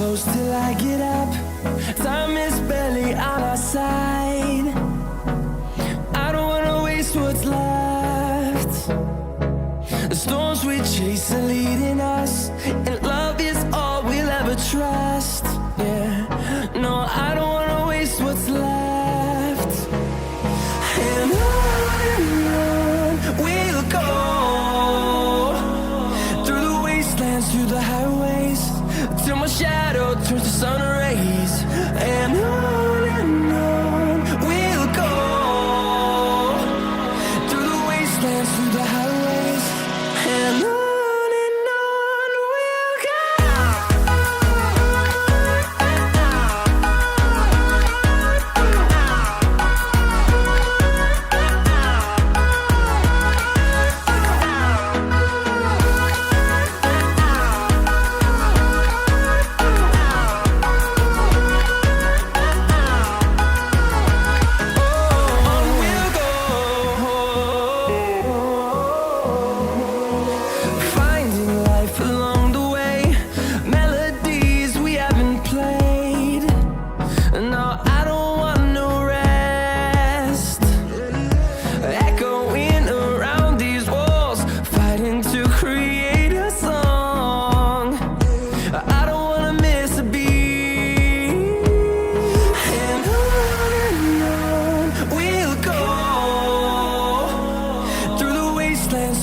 close till I get up. Time is barely on our side. I don't wanna waste what's left. The storms we chase are leading us, and love is all we'll ever trust. Yeah, no, I don't wanna waste what's left. And on we'll go, through the wastelands, through the highways, till my shadow turns to sun rays. And on we'll go, through the wastelands, through the highways, and on we'll go.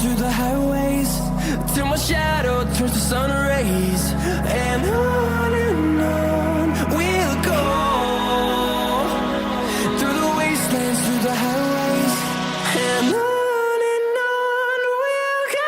Through the highways, till my shadow turns to sun rays. And on we'll go, through the wastelands, through the highways, and on we'll go.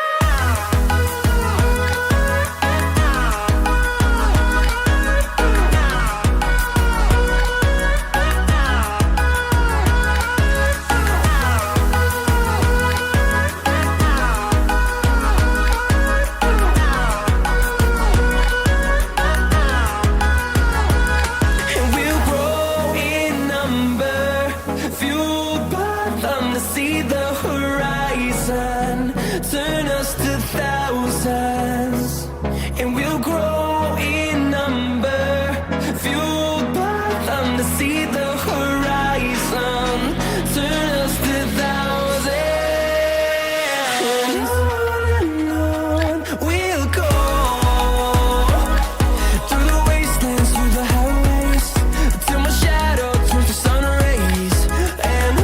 See the horizon turn us to thousands, and we'll grow in number, fueled by them to see the horizon turn us to thousands. And on we'll go, through the wastelands, through the highways, till my shadow turns to sun rays. And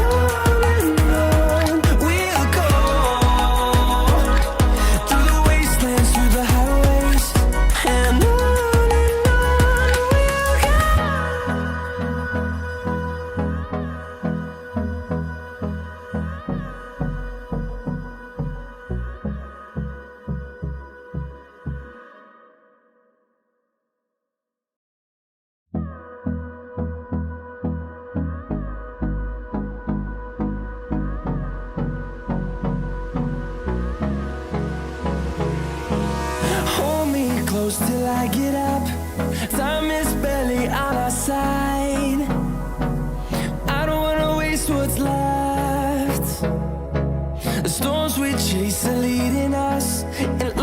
close till I get up. Time is barely on our side. I don't wanna waste what's left. The storms we chase are leading us, and